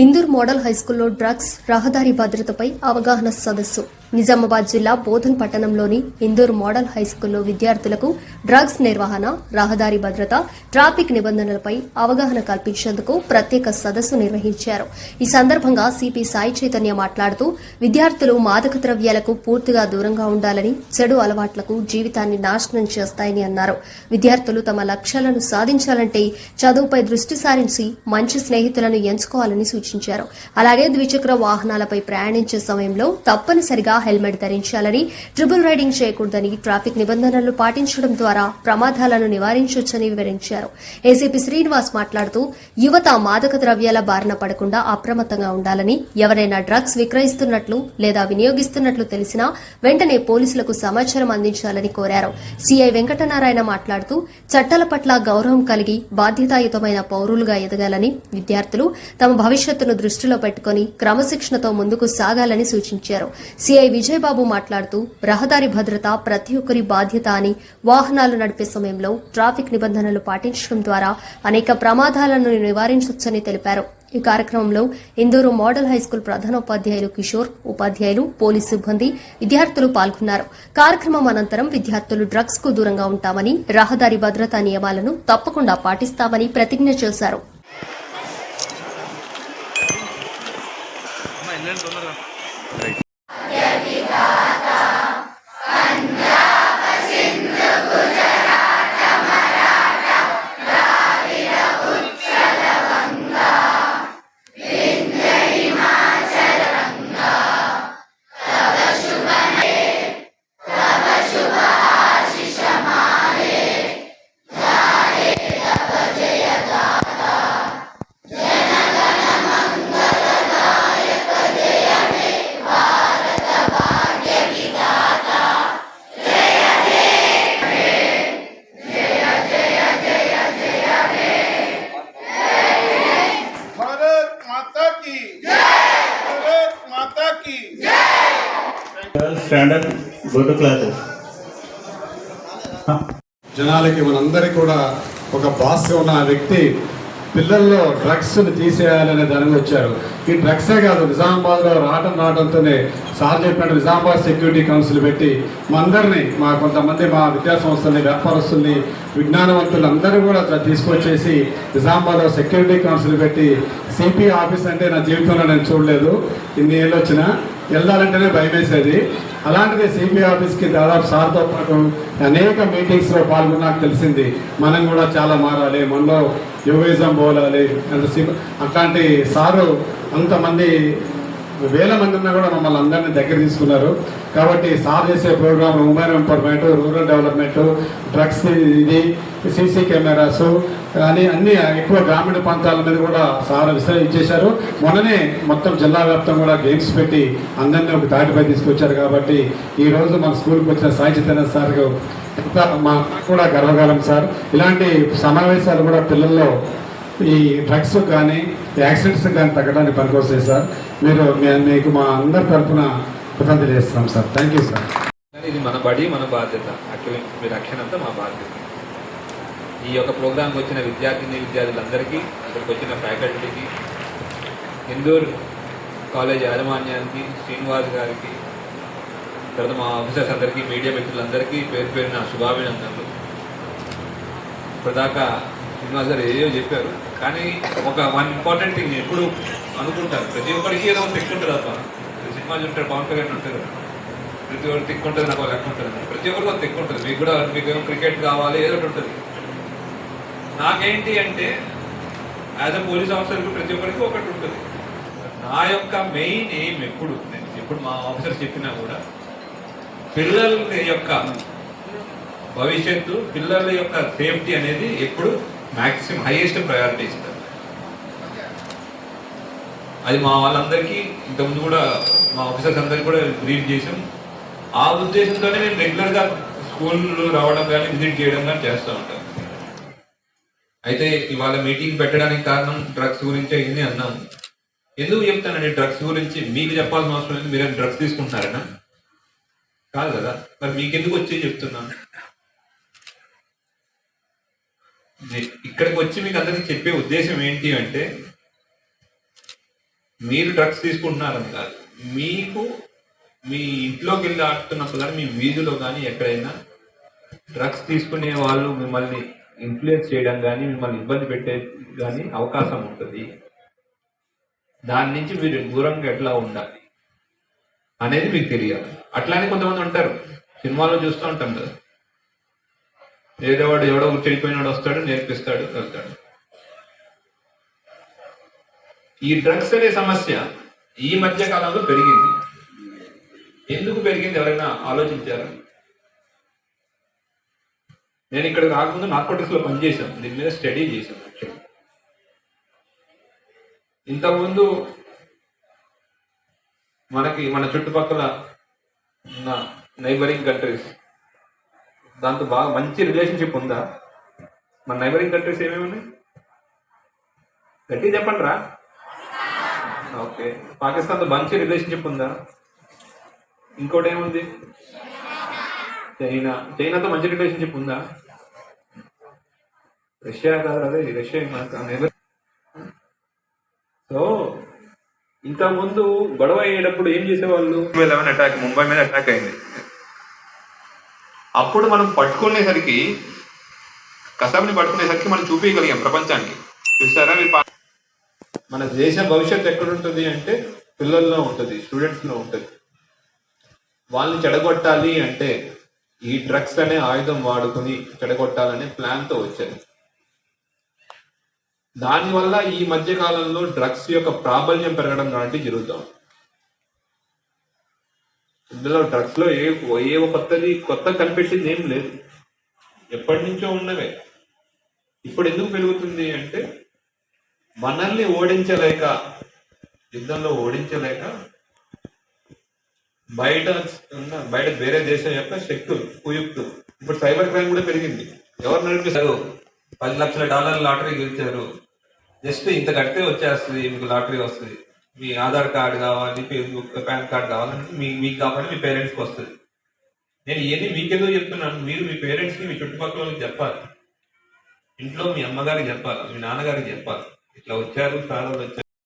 Indur model హైస్కూల్లో drugs రహదారి భద్రతపై అవగాహన సదస్సు. నిజామాబాద్ జిల్లా బోధన్ పట్టణంలోని ఇందూర్ మోడల్ హైస్కూల్లో విద్యార్థులకు డ్రగ్స్ నిర్వహణ, రహదారి భద్రత, ట్రాఫిక్ నిబంధనలపై అవగాహన కల్పించేందుకు ప్రత్యేక సదస్సు నిర్వహించారు. ఈ సందర్భంగా సిపి సాయి చైతన్య మాట్లాడుతూ విద్యార్థులు మాదక ద్రవ్యాలకు పూర్తిగా దూరంగా ఉండాలని, చెడు అలవాట్లకు జీవితాన్ని నాశనం చేస్తాయని అన్నారు. విద్యార్థులు తమ లక్ష్యాలను సాధించాలంటే చదువుపై దృష్టి సారించి మంచి స్నేహితులను ఎంచుకోవాలని సూచించారు. అలాగే ద్విచక్ర వాహనాలపై ప్రయాణించే సమయంలో తప్పనిసరిగా హెల్మెట్ ధరించాలని, ట్రిపుల్ రైడింగ్ చేయకూడదని, ట్రాఫిక్ నిబంధనలు పాటించడం ద్వారా ప్రమాదాలను నివారించవచ్చని వివరించారు. ఏసీపీ శ్రీనివాస్ మాట్లాడుతూ యువత మాదక ద్రవ్యాల బారిన పడకుండా అప్రమత్తంగా ఉండాలని, ఎవరైనా డ్రగ్స్ విక్రయిస్తున్నట్లు లేదా వినియోగిస్తున్నట్లు తెలిసినా వెంటనే పోలీసులకు సమాచారం అందించాలని కోరారు. సీఐ వెంకటనారాయణ మాట్లాడుతూ చట్టాల పట్ల గౌరవం కలిగి బాధ్యతాయుతమైన పౌరులుగా ఎదగాలని, విద్యార్థులు తమ భవిష్యత్తును దృష్టిలో పెట్టుకుని క్రమశిక్షణతో ముందుకు సాగాలని సూచించారు. సీఐ విజయబాబు మాట్లాడుతూ రహదారి భద్రత ప్రతి ఒక్కరి బాధ్యత అని, వాహనాలు నడిపే సమయంలో ట్రాఫిక్ నిబంధనలు పాటించడం ద్వారా అనేక ప్రమాదాలను నివారించవచ్చని తెలిపారు. ఈ కార్యక్రమంలో ఇందూరు మోడల్ హైస్కూల్ ప్రధానోపాధ్యాయులు కిషోర్, ఉపాధ్యాయులు, పోలీసు సిబ్బంది, విద్యార్థులు పాల్గొన్నారు. కార్యక్రమం అనంతరం విద్యార్థులు డ్రగ్స్ కు దూరంగా ఉంటామని, రహదారి భద్రతా నియమాలను తప్పకుండా పాటిస్తామని ప్రతిజ్ఞ చేశారు. Stand up, go to classes. జనాలకి మనందరికీ కూడా ఒక బాస్ ఉన్న వ్యక్తి పిల్లల్లో డ్రగ్స్ తీసేయాలనే దానిలో వచ్చారు. ఈ డ్రగ్సే కాదు, నిజామాబాద్లో రావడంతోనే సార్ చెప్పినట్టు నిజామాబాద్ సెక్యూరిటీ కౌన్సిల్ పెట్టి మా కొంతమంది మా విద్యా సంస్థల్ని, వ్యాపారస్తుల్ని, విజ్ఞానవంతులు అందరూ కూడా తీసుకొచ్చేసి నిజామాబాద్లో సెక్యూరిటీ కౌన్సిల్ పెట్టి, సిపి ఆఫీస్ అంటే నా జీవితంలో నేను చూడలేదు. ఇన్ని ఏళ్ళు వచ్చినా వెళ్ళాలంటేనే భయం వేసేది. అలాంటిది సిపి ఆఫీస్కి దాదాపు సార్తో పాటు అనేక మీటింగ్స్లో పాల్గొన్నాక తెలిసింది మనం కూడా చాలా మారాలి, మనలో యువయిజం పోలాలి. అట్లాంటి సారు అంతమంది వేల మంది ఉన్నా కూడా మమ్మల్ని అందరినీ దగ్గర తీసుకున్నారు. కాబట్టి సార్ చేసే program women empowerment, rural development, drugs, ఇది సీసీ కెమెరాస్ కానీ అన్ని ఎక్కువ గ్రామీణ ప్రాంతాల మీద కూడా సార్ ఇచ్చేశారు. మొన్ననే మొత్తం జిల్లా వ్యాప్తం కూడా గేమ్స్ పెట్టి అందరినీ ఒక తాటిపై తీసుకొచ్చారు. కాబట్టి ఈరోజు మన స్కూల్కి వచ్చిన సాయి చైతన్య సార్ మాకు కూడా గర్వకాలం సార్. ఇలాంటి సమావేశాలు కూడా పిల్లల్లో ఈ డ్రగ్స్ కానీ యాక్సిడెంట్స్ కానీ తగ్గడానికి పనికొస్తాయి సార్. మీకు మా అందరి తరఫున కృతజ్ఞతలు చేస్తున్నాం సార్. Thank you sir. ఇది మన బడి, మన బాధ్యత. యాక్చువల్లీ మీ రక్షణ అంతా మా బాధ్యత. ఈ యొక్క ప్రోగ్రాంకి వచ్చిన విద్యార్థులందరికీ, ఇక్కడికి వచ్చిన ఫ్యాకల్టీకి, ఇందూర్ కాలేజ్ యాజమాన్యానికి, శ్రీనివాస్ గారికి, తర్వాత మా ఆఫీసర్స్ అందరికీ, మీడియా మిత్రులందరికీ పేరున శుభాభినందనలు. ఇప్పటిదాకా శ్రీనివాస్ గారు ఏదో చెప్పారు, కానీ వన్ ఇంపార్టెంట్ థింగ్ ఎప్పుడు అనుకుంటారు, ప్రతి ఒక్కరికి ఏదో తిక్కు ఉంటుంది. అప్ప సినిమా చూంటారు, పవన్ కళ్యాణ్ ఉంటారు, ప్రతి ఒక్కరు తిక్కు ఉంటుంది, నాకు లెక్క ఉంటుంది, ప్రతి ఒక్కరికి ఒక తిక్కు ఉంటుంది. మీకు క్రికెట్ కావాలి, ఏదో ఒకటి ఉంటుంది. నాకేంటి అంటే యాజ్ అ పోలీస్ ఆఫీసర్కి ప్రతి ఒక్కరికి ఒకటి ఉంటుంది. నా యొక్క మెయిన్ ఎయిమ్ ఎప్పుడు మా ఆఫీసర్ చెప్పినా కూడా పిల్లల యొక్క భవిష్యత్తు, పిల్లల యొక్క సేఫ్టీ అనేది ఎప్పుడు మ్యాక్సిమం హైయెస్ట్ ప్రయారిటీ ఇస్తారు. అది మా వాళ్ళందరికీ ఇంతకుముందు కూడా మా ఆఫీసర్స్ అందరికీ కూడా బ్రీఫ్ చేసాం. ఆ ఉద్దేశంతోనే నేను రెగ్యులర్గా స్కూల్లో రావడం కానీ, విజిట్ చేయడం కానీ చేస్తూ ఉంటాను. అయితే ఇవాళ మీటింగ్ పెట్టడానికి కారణం డ్రగ్స్ గురించి అయింది అన్నాం. ఎందుకు చెప్తానండి డ్రగ్స్ గురించి? మీకు చెప్పాల్సిన అవసరం లేదు. మీరు డ్రగ్స్ తీసుకుంటున్నారనా? కాదు కదా. మరి మీకెందుకు వచ్చి చెప్తున్నాను? ఇక్కడికి వచ్చి మీకు అందరికి చెప్పే ఉద్దేశం ఏంటి అంటే, మీరు డ్రగ్స్ తీసుకుంటున్నారని కాదు, మీకు మీ ఇంట్లోకి వెళ్ళి ఆడుతున్నప్పుడు కానీ మీ వీధిలో కానీ ఎక్కడైనా డ్రగ్స్ తీసుకునే వాళ్ళు మిమ్మల్ని ఇన్ఫ్లుయెన్స్ చేయడం కానీ మిమ్మల్ని ఇబ్బంది పెట్టే కానీ అవకాశం ఉంటుంది. దాని నుంచి మీరు దూరంగా ఎట్లా ఉండాలి అనేది మీకు తెలియాలి. అట్లానే కొంతమంది ఉంటారు, సినిమాలో చూస్తూ ఉంటాం కదా, ఎవడో చెడిపోయినాడు వస్తాడు, నేర్పిస్తాడు, వెళ్తాడు. ఈ డ్రగ్స్ అనే సమస్య ఈ మధ్య కాలంలో పెరిగింది. ఎందుకు పెరిగింది ఎవరైనా ఆలోచించారా? నేను ఇక్కడ రాకముందు నార్కోటిక్స్ లో పనిచేశాను, దీని మీద స్టడీ చేశాను. యాక్చువల్లీ ఇంతకుముందు మన చుట్టుపక్కల ఉన్న నైబరింగ్ కంట్రీస్ దాంతో బాగా మంచి రిలేషన్షిప్ ఉందా? మన నైబరింగ్ కంట్రీస్ ఏమేమి ఉన్నాయి? గట్టి చెప్పండి రా. ఓకే, పాకిస్తాన్తో మంచి రిలేషన్షిప్ ఉందా? ఇంకోటి ఏముంది? చైనాతో మంచి రిలేషన్షిప్ ఉందా? రష్యా కాదు, అదే రష్యా. సో ఇంతకుముందు గొడవ అయ్యేటప్పుడు ఏం చేసేవాళ్ళు? 11 అటాక్ ముంబై మీద అటాక్ అయింది. అప్పుడు మనం పట్టుకునేసరికి, కసాబ్ని పట్టుకునేసరికి మనం చూపించగలిగాం ప్రపంచానికి. చూస్తారా మీరు, మన దేశ భవిష్యత్తు ఎక్కడుంటుంది అంటే పిల్లల్లో ఉంటుంది, స్టూడెంట్స్ లో ఉంటుంది. వాళ్ళని చెడగొట్టాలి అంటే ఈ డ్రగ్స్ అనే ఆయుధం వాడుకుని చెడగొట్టాలనే ప్లాన్ తో వచ్చారు. దానివల్ల ఈ మధ్య కాలంలో డ్రగ్స్ యొక్క ప్రాబల్యం పెరగడం లాంటివి జరుగుతాం. ఇందులో డ్రగ్స్ లో ఏ కొత్త కనిపెట్టింది ఏం లేదు, ఎప్పటి నుంచో ఉన్నవే. ఇప్పుడు ఎందుకు పెరుగుతుంది అంటే మనల్ని ఓడించలేక, యుద్ధంలో ఓడించలేక బయట వేరే దేశం యొక్క శక్తులు, కుయుక్తులు. ఇప్పుడు సైబర్ క్రైమ్ కూడా పెరిగింది. ఎవరు నడిపిస్తారు? $10 లక్షల లాటరీ గెలిచారు, జస్ట్ ఇంత కడితే వచ్చేస్తుంది, మీకు లాటరీ వస్తుంది. మీ ఆధార్ కార్డు కావాలి, ఫేస్బుక్, పాన్ కార్డు కావాలంటే మీకు కావాలి, మీ పేరెంట్స్కి వస్తుంది. నేను ఇవన్నీ మీకెందుకు చెప్తున్నాను? మీరు మీ పేరెంట్స్కి, మీ చుట్టుపక్కల వాళ్ళకి చెప్పాలి. ఇంట్లో మీ అమ్మగారికి చెప్పాలి, మీ నాన్నగారికి చెప్పాలి, ఇట్లా వచ్చారు, చాలా వచ్చారు.